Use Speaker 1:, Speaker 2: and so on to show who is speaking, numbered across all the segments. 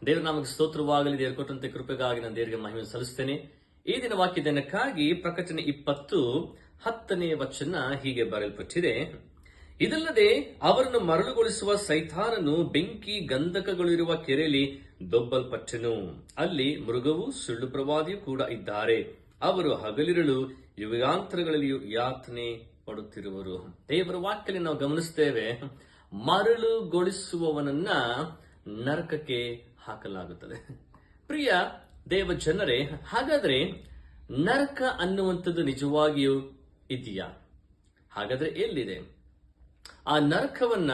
Speaker 1: ದೇವರ ನಮಗೆ ಸ್ತೋತ್ರವಾಗಲಿ. ದೇವರು ಕೊಟ್ಟಂತೆ ಕೃಪೆಗಾಗಿ ನಾನು ದೇವರಿಗೆ ಮಹಿಮೆ ಸಲ್ಲಿಸ್ತೇನೆ. ಈ ದಿನ ವಾಕ್ಯದನಕ್ಕಾಗಿ ಪ್ರಕಟಣೆ 20:10 ವಚನ ಹೀಗೆ ಬರೆಯಲ್ಪಟ್ಟಿದೆ. ಇದಲ್ಲದೆ ಅವರನ್ನು ಮರಳುಗೊಳಿಸುವ ಸೈತಾನನು ಬೆಂಕಿ ಗಂಧಕಗಳಿರುವ ಕೆರೆಯಲ್ಲಿ ದೊಬ್ಬಲ್ಪಟ್ಟನು. ಅಲ್ಲಿ ಮೃಗವು ಸುಳ್ಳು ಪ್ರವಾದಿಯೂ ಕೂಡ ಇದ್ದಾರೆ. ಅವರು ಹಗಲಿರುಳು ಯುಗಾಂತರಗಳಲ್ಲಿಯೂ ಯಾತನೆ ಪಡುತ್ತಿರುವರು. ದೇವರ ವಾಕ್ಯದಲ್ಲಿ ನಾವು ಗಮನಿಸ್ತೇವೆ, ಮರಳುಗೊಳಿಸುವವನನ್ನ ನರಕಕ್ಕೆ ಹಾಕಲಾಗುತ್ತದೆ. ಪ್ರಿಯ ದೇವ ಜನರೇ, ಹಾಗಾದ್ರೆ ನರಕ ಅನ್ನುವಂಥದ್ದು ನಿಜವಾಗಿಯೂ ಇದೆಯಾ? ಹಾಗಾದ್ರೆ ಎಲ್ಲಿದೆ? ಆ ನರಕವನ್ನ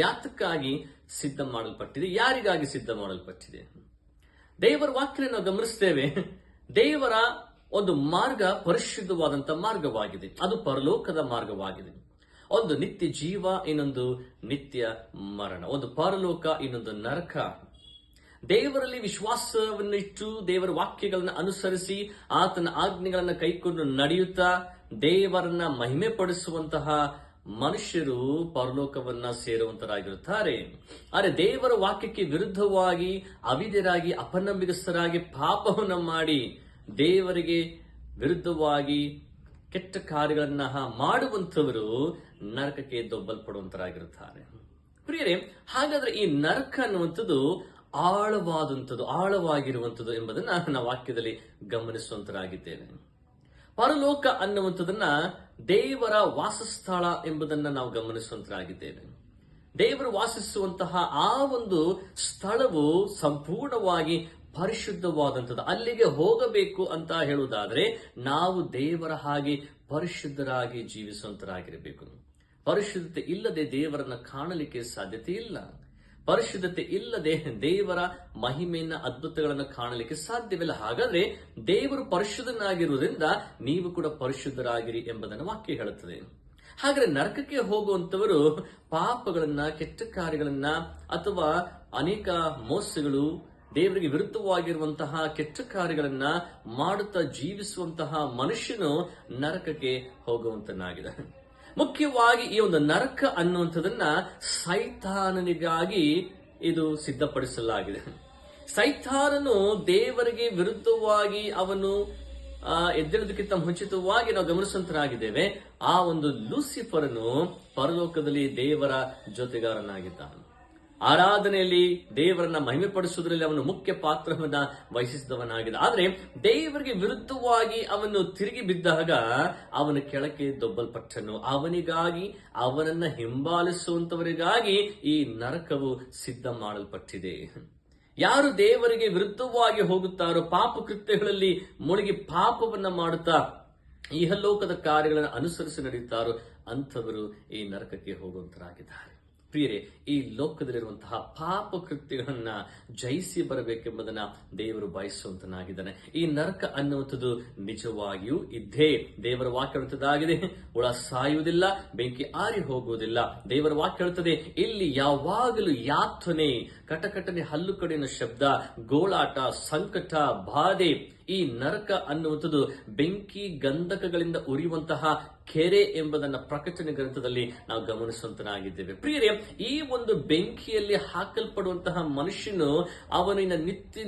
Speaker 1: ಯಾತಕ್ಕಾಗಿ ಸಿದ್ಧ ಮಾಡಲ್ಪಟ್ಟಿದೆ? ಯಾರಿಗಾಗಿ ಸಿದ್ಧ ಮಾಡಲ್ಪಟ್ಟಿದೆ? ದೇವರ ವಾಕ್ಯ ನಾವು ಗಮನಿಸ್ತೇವೆ. ದೇವರ ಒಂದು ಮಾರ್ಗ ಪರಿಶುದ್ಧವಾದಂತ ಮಾರ್ಗವಾಗಿದೆ. ಅದು ಪರಲೋಕದ ಮಾರ್ಗವಾಗಿದೆ. ಒಂದು ನಿತ್ಯ ಜೀವ, ಇನ್ನೊಂದು ನಿತ್ಯ ಮರಣ. ಒಂದು ಪರಲೋಕ, ಇನ್ನೊಂದು ನರಕ. ದೇವರಲ್ಲಿ ವಿಶ್ವಾಸವನ್ನಿಟ್ಟು ದೇವರ ವಾಕ್ಯಗಳನ್ನು ಅನುಸರಿಸಿ ಆತನ ಆಜ್ಞೆಗಳನ್ನು ಕೈಕೊಂಡು ನಡೆಯುತ್ತಾ ದೇವರನ್ನ ಮಹಿಮೆ ಪಡಿಸುವಂತಹ ಮನುಷ್ಯರು ಪರಲೋಕವನ್ನ ಸೇರುವಂತರಾಗಿರುತ್ತಾರೆ. ಆದರೆ ದೇವರ ವಾಕ್ಯಕ್ಕೆ ವಿರುದ್ಧವಾಗಿ ಅವಿಧರಾಗಿ ಅಪನಂಬಿಕಸ್ಥರಾಗಿ ಪಾಪವನ್ನ ಮಾಡಿ ದೇವರಿಗೆ ವಿರುದ್ಧವಾಗಿ ಕೆಟ್ಟ ಕಾರ್ಯಗಳನ್ನ ಮಾಡುವಂತವರು ನರಕಕ್ಕೆ ದೊಬ್ಬಲ್ಪಡುವಂತರಾಗಿರುತ್ತಾರೆ. ಪ್ರಿಯರೇ, ಹಾಗಾದ್ರೆ ಈ ನರಕ ಅನ್ನುವಂಥದ್ದು ಆಳವಾಗಿರುವಂಥದ್ದು ಎಂಬುದನ್ನ ನಾವು ವಾಕ್ಯದಲ್ಲಿ ಗಮನಿಸುವಂತರಾಗಿದ್ದೇವೆ. ಪರಲೋಕ ಅನ್ನುವಂಥದ್ದನ್ನ ದೇವರ ವಾಸಸ್ಥಳ ಎಂಬುದನ್ನ ನಾವು ಗಮನಿಸುವಂತರಾಗಿದ್ದೇವೆ. ದೇವರು ವಾಸಿಸುವಂತಹ ಆ ಒಂದು ಸ್ಥಳವು ಸಂಪೂರ್ಣವಾಗಿ ಪರಿಶುದ್ಧವಾದಂಥದ್ದು. ಅಲ್ಲಿಗೆ ಹೋಗಬೇಕು ಅಂತ ಹೇಳುವುದಾದ್ರೆ ನಾವು ದೇವರ ಹಾಗೆ ಪರಿಶುದ್ಧರಾಗಿ ಜೀವಿಸುವಂತರಾಗಿರಬೇಕು. ಪರಿಶುದ್ಧತೆ ಇಲ್ಲದೆ ದೇವರನ್ನ ಕಾಣಲಿಕ್ಕೆ ಸಾಧ್ಯತೆ ಇಲ್ಲ. ಪರಿಶುದ್ಧತೆ ಇಲ್ಲದೆ ದೇವರ ಮಹಿಮೆಯನ್ನ ಅದ್ಭುತಗಳನ್ನು ಕಾಣಲಿಕ್ಕೆ ಸಾಧ್ಯವಿಲ್ಲ. ಹಾಗಾದ್ರೆ ದೇವರು ಪರಿಶುದ್ಧನಾಗಿರುವುದರಿಂದ ನೀವು ಕೂಡ ಪರಿಶುದ್ಧರಾಗಿರಿ ಎಂಬುದನ್ನು ವಾಕ್ಯ ಹೇಳುತ್ತದೆ. ಹಾಗಾದ್ರೆ ನರಕಕ್ಕೆ ಹೋಗುವಂತವರು ಪಾಪಗಳನ್ನ, ಕೆಟ್ಟ ಕಾರ್ಯಗಳನ್ನ ಅಥವಾ ಅನೇಕ ಮೋಸಗಳು, ದೇವರಿಗೆ ವಿರುದ್ಧವಾಗಿರುವಂತಹ ಕೆಟ್ಟ ಕಾರ್ಯಗಳನ್ನ ಮಾಡುತ್ತಾ ಜೀವಿಸುವಂತಹ ಮನುಷ್ಯನು ನರಕಕ್ಕೆ ಹೋಗುವಂತನಾಗಿದೆ. ಮುಖ್ಯವಾಗಿ ಈ ಒಂದು ನರಕ ಅನ್ನುವಂಥದ್ದನ್ನ ಸೈತಾನನಿಗಾಗಿ ಇದು ಸಿದ್ಧಪಡಿಸಲಾಗಿದೆ. ಸೈತಾನನು ದೇವರಿಗೆ ವಿರುದ್ಧವಾಗಿ ಅವನು ಎದ್ದೇಳೋದಕ್ಕಿಂತ ಮುಂಚಿತವಾಗಿ ನಾವು ಗಮನಿಸುವಂತರಾಗಿದ್ದೇವೆ. ಆ ಒಂದು ಲೂಸಿಫರನು ಪರಲೋಕದಲ್ಲಿ ದೇವರ ಜೊತೆಗಾರನಾಗಿದ್ದಾನೆ. ಆರಾಧನೆಯಲ್ಲಿ ದೇವರನ್ನ ಮಹಿಮೆ ಪಡಿಸುವುದರಲ್ಲಿ ಅವನು ಮುಖ್ಯ ಪಾತ್ರವನ್ನ ವಹಿಸಿದವನಾಗಿದೆ. ಆದ್ರೆ ದೇವರಿಗೆ ವಿರುದ್ಧವಾಗಿ ಅವನು ತಿರುಗಿ ಬಿದ್ದಾಗ ಅವನ ಕೆಳಕ್ಕೆ ದೊಬ್ಬಲ್ಪಟ್ಟನು. ಅವನಿಗಾಗಿ, ಅವನನ್ನ ಹಿಂಬಾಲಿಸುವಂತವರಿಗಾಗಿ ಈ ನರಕವು ಸಿದ್ಧ ಮಾಡಲ್ಪಟ್ಟಿದೆ. ಯಾರು ದೇವರಿಗೆ ವಿರುದ್ಧವಾಗಿ ಹೋಗುತ್ತಾರೋ, ಪಾಪ ಕೃತ್ಯಗಳಲ್ಲಿ ಮುಳುಗಿ ಪಾಪವನ್ನ ಮಾಡುತ್ತಾ ಇಹಲೋಕದ ಕಾರ್ಯಗಳನ್ನು ಅನುಸರಿಸಿ ನಡೆಯುತ್ತಾರೋ ಅಂಥವರು ಈ ನರಕಕ್ಕೆ ಹೋಗುವಂತರಾಗಿದ್ದಾರೆ. ಪ್ರಿಯರೇ, ಈ ಲೋಕದಲ್ಲಿರುವಂತಹ ಪಾಪ ಕೃತ್ಯಗಳನ್ನ ಜಯಿಸಿ ಬರಬೇಕೆಂಬುದನ್ನ ದೇವರು ಬಯಸುವಂತನಾಗಿದ್ದಾನೆ. ಈ ನರಕ ಅನ್ನುವಂಥದ್ದು ನಿಜವಾಗಿಯೂ ಇದ್ದೇ. ದೇವರ ವಾಕ್ಯ ಹೇಳುತ್ತದಾಗಿದೆ, ಹುಳ ಸಾಯುವುದಿಲ್ಲ, ಬೆಂಕಿ ಆರಿ ಹೋಗುವುದಿಲ್ಲ. ದೇವರ ವಾಕ್ಯ ಹೇಳುತ್ತದೆ, ಇಲ್ಲಿ ಯಾವಾಗಲೂ ಯಾತನೆ, ಕಟಕಟನೆ, ಹಲ್ಲು ಕಡಿನ ಶಬ್ದ, ಗೋಳಾಟ, ಸಂಕಟ, ಬಾಧೆ. ಈ ನರಕ ಅನ್ನುವಂಥದ್ದು ಬೆಂಕಿ ಗಂಧಕಗಳಿಂದ ಉರಿಯುವಂತಹ ಕೆರೆ ಎಂಬುದನ್ನ ಪ್ರಕಟಣೆ ಗ್ರಂಥದಲ್ಲಿ ನಾವು ಗಮನಿಸುವಂತನಾಗಿದ್ದೇವೆ. ಪ್ರಿಯರೇ, ಈ ಒಂದು ಬೆಂಕಿಯಲ್ಲಿ ಹಾಕಲ್ಪಡುವಂತಹ ಮನುಷ್ಯನು ಅವನಿನ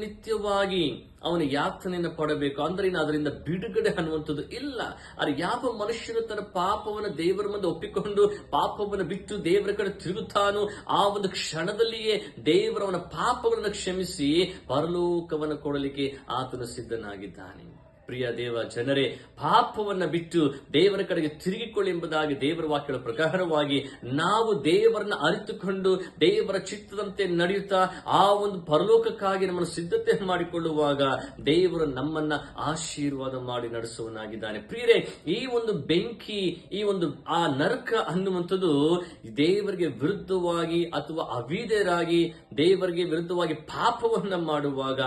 Speaker 1: ನಿತ್ಯವಾಗಿ ಅವನ ಯಾತನೆಯನ್ನು ಪಡಬೇಕು. ಅಂದ್ರೆ ಅದರಿಂದ ಬಿಡುಗಡೆ ಅನ್ನುವಂಥದ್ದು ಇಲ್ಲ. ಆದರೆ ಯಾವ ಮನುಷ್ಯನು ತನ್ನ ಪಾಪವನ್ನು ದೇವರ ಮುಂದೆ ಒಪ್ಪಿಕೊಂಡು ಪಾಪವನ್ನು ಬಿಟ್ಟು ದೇವರ ಕಡೆ ತಿರುಗುತ್ತಾನೋ ಆ ಒಂದು ಕ್ಷಣದಲ್ಲಿಯೇ ದೇವರವನ ಪಾಪಗಳನ್ನು ಕ್ಷಮಿಸಿ ಪರಲೋಕವನ್ನು ಕೊಡಲಿಕ್ಕೆ ಆತನು ಸಿದ್ಧನಾಗಿದ್ದಾನೆ. ಪ್ರಿಯ ದೇವ ಜನರೇ, ಪಾಪವನ್ನ ಬಿಟ್ಟು ದೇವರ ಕಡೆಗೆ ತಿರುಗಿಕೊಳ್ಳಿ ಎಂಬುದಾಗಿ ದೇವರ ವಾಕ್ಯಗಳ ಪ್ರಕಾರವಾಗಿ ನಾವು ದೇವರನ್ನ ಅರಿತುಕೊಂಡು ದೇವರ ಚಿತ್ತದಂತೆ ನಡೆಯುತ್ತಾ ಆ ಒಂದು ಪರಲೋಕಕ್ಕಾಗಿ ನಮ್ಮನ್ನು ಸಿದ್ಧತೆ ಮಾಡಿಕೊಳ್ಳುವಾಗ ದೇವರು ನಮ್ಮನ್ನ ಆಶೀರ್ವಾದ ಮಾಡಿ ನಡೆಸುವನಾಗಿದ್ದಾನೆ. ಪ್ರಿಯರೇ, ಈ ಒಂದು ಬೆಂಕಿ, ಈ ಒಂದು ಆ ನರಕ ಅನ್ನುವಂಥದ್ದು ದೇವರಿಗೆ ವಿರುದ್ಧವಾಗಿ ಅಥವಾ ಅವಿಧೇಯರಾಗಿ ದೇವರಿಗೆ ವಿರುದ್ಧವಾಗಿ ಪಾಪವನ್ನ ಮಾಡುವಾಗ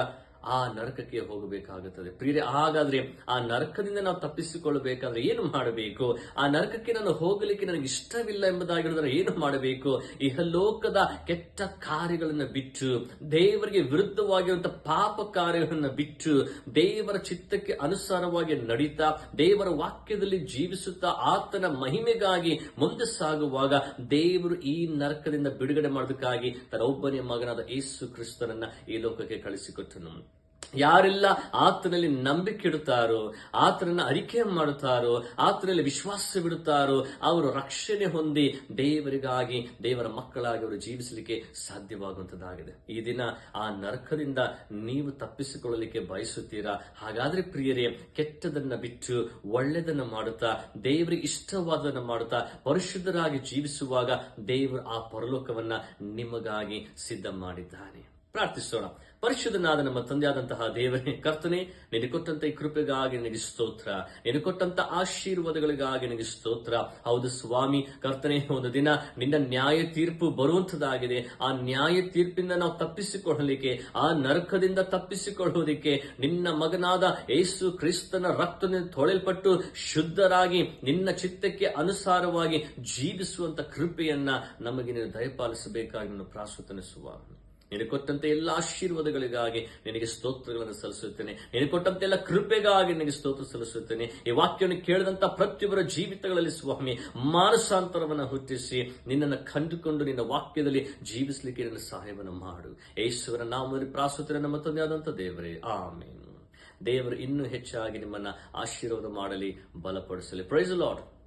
Speaker 1: ಆ ನರಕಕ್ಕೆ ಹೋಗಬೇಕಾಗುತ್ತದೆ. ಪ್ರಿಯರೇ, ಹಾಗಾದ್ರೆ ಆ ನರಕದಿಂದ ನಾವು ತಪ್ಪಿಸಿಕೊಳ್ಳಬೇಕಾದ್ರೆ ಏನು ಮಾಡಬೇಕು? ಆ ನರಕಕ್ಕೆ ನಾನು ಹೋಗಲಿಕ್ಕೆ ನನಗೆ ಇಷ್ಟವಿಲ್ಲ ಎಂಬುದಾಗಿರೋದ್ರೆ ಏನು ಮಾಡಬೇಕು? ಇಹಲೋಕದ ಕೆಟ್ಟ ಕಾರ್ಯಗಳನ್ನು ಬಿಟ್ಟು, ದೇವರಿಗೆ ವಿರುದ್ಧವಾಗಿರುವಂತಹ ಪಾಪ ಕಾರ್ಯಗಳನ್ನು ಬಿಟ್ಟು, ದೇವರ ಚಿತ್ತಕ್ಕೆ ಅನುಸಾರವಾಗಿ ನಡೀತಾ, ದೇವರ ವಾಕ್ಯದಲ್ಲಿ ಜೀವಿಸುತ್ತಾ, ಆತನ ಮಹಿಮೆಗಾಗಿ ಮುಂದೆ ಸಾಗುವಾಗ ದೇವರು ಈ ನರಕದಿಂದ ಬಿಡುಗಡೆ ಮಾಡೋದಕ್ಕಾಗಿ ತನ್ನ ಒಬ್ಬನೇ ಮಗನಾದ ಯೇಸು ಕ್ರಿಸ್ತನನ್ನ ಈ ಲೋಕಕ್ಕೆ ಕಳಿಸಿಕೊಟ್ಟನು. ಯಾರೆಲ್ಲ ಆತನಲ್ಲಿ ನಂಬಿಕೆ ಇಡುತ್ತಾರೋ, ಆತನನ್ನ ಅರಿಕೆ ಮಾಡುತ್ತಾರೋ, ಆತನಲ್ಲಿ ವಿಶ್ವಾಸವಿಡುತ್ತಾರೋ, ಅವರು ರಕ್ಷಣೆ ಹೊಂದಿ ದೇವರಿಗಾಗಿ, ದೇವರ ಮಕ್ಕಳಾಗಿ ಅವರು ಜೀವಿಸಲಿಕ್ಕೆ ಸಾಧ್ಯವಾಗುವಂತದ್ದಾಗಿದೆ. ಈ ದಿನ ಆ ನರಕದಿಂದ ನೀವು ತಪ್ಪಿಸಿಕೊಳ್ಳಲಿಕ್ಕೆ ಬಯಸುತ್ತೀರಾ? ಹಾಗಾದ್ರೆ ಪ್ರಿಯರೇ, ಕೆಟ್ಟದನ್ನ ಬಿಟ್ಟು ಒಳ್ಳೆದನ್ನ ಮಾಡುತ್ತಾ, ದೇವರಿಗೆ ಇಷ್ಟವಾದದನ್ನ ಮಾಡುತ್ತಾ, ಪರಿಶುದ್ಧರಾಗಿ ಜೀವಿಸುವಾಗ ದೇವರು ಆ ಪರಲೋಕವನ್ನ ನಿಮಗಾಗಿ ಸಿದ್ಧ ಮಾಡಿದ್ದಾನೆ. ಪ್ರಾರ್ಥಿಸೋಣ. ಪರಿಶುದ್ಧನಾದ ನಮ್ಮ ತಂದೆಯಾದಂತಹ ದೇವರೇ, ಕರ್ತನೆ, ನಿನಗೆ ಕೊಟ್ಟಂತ ಈ ಕೃಪೆಗಾಗಿ ನಿನಗೆ ಸ್ತೋತ್ರ, ನಿನಗೆ ಕೊಟ್ಟಂತ ಆಶೀರ್ವಾದಗಳಿಗಾಗಿ ನಿನಗೆ ಸ್ತೋತ್ರ. ಹೌದು ಸ್ವಾಮಿ, ಕರ್ತನೆ, ಒಂದು ದಿನ ನಿನ್ನ ನ್ಯಾಯ ತೀರ್ಪು ಬರುವಂತದಾಗಿದೆ. ಆ ನ್ಯಾಯ ತೀರ್ಪಿಂದ ನಾವು ತಪ್ಪಿಸಿಕೊಳ್ಳಲಿಕ್ಕೆ, ಆ ನರಕದಿಂದ ತಪ್ಪಿಸಿಕೊಳ್ಳುವುದಕ್ಕೆ ನಿನ್ನ ಮಗನಾದ ಯೇಸು ಕ್ರಿಸ್ತನ ರಕ್ತದಿಂದ ತೊಳೆಯಲ್ಪಟ್ಟು ಶುದ್ಧರಾಗಿ ನಿನ್ನ ಚಿತ್ತಕ್ಕೆ ಅನುಸಾರವಾಗಿ ಜೀವಿಸುವಂತ ಕೃಪೆಯನ್ನ ನಮಗೆ ನೀನು ದಯಪಾಲಿಸಬೇಕಾಗಿ ನಾನು ಪ್ರಾರ್ಥಿಸುವ. ನಿನಗೆ ಕೊಟ್ಟಂತೆ ಎಲ್ಲ ಆಶೀರ್ವಾದಗಳಿಗಾಗಿ ನಿನಗೆ ಸ್ತೋತ್ರಗಳನ್ನು ಸಲ್ಲಿಸುತ್ತೇನೆ. ನಿನಗೆ ಕೊಟ್ಟಂತೆ ಎಲ್ಲ ಕೃಪೆಗಾಗಿ ನಿನಗೆ ಸ್ತೋತ್ರ ಸಲ್ಲಿಸುತ್ತೇನೆ. ಈ ವಾಕ್ಯವನ್ನು ಕೇಳಿದಂತ ಪ್ರತಿಯೊಬ್ಬರ ಜೀವಿತಗಳಲ್ಲಿ ಸ್ವಾಮಿ ಮಾನಸಾಂತರವನ್ನು ಹುಟ್ಟಿಸಿ ನಿನ್ನನ್ನು ಕಂಡುಕೊಂಡು ನಿನ್ನ ವಾಕ್ಯದಲ್ಲಿ ಜೀವಿಸಲಿಕ್ಕೆ ನಿನ್ನ ಸಹಾಯವನ್ನು ಮಾಡು. ಯೇಸುವಿನ ನಾಮದಲ್ಲಿ ಪ್ರಾರ್ಥಿಸುತ್ತೇನೆ ನಮ್ಮ ತಂದೆಯಾದಂಥ ದೇವರೇ, ಆಮೆನ್. ದೇವರು ಇನ್ನೂ ಹೆಚ್ಚಾಗಿ ನಿಮ್ಮನ್ನ ಆಶೀರ್ವಾದ ಮಾಡಲಿ, ಬಲಪಡಿಸಲಿ. Price the lord.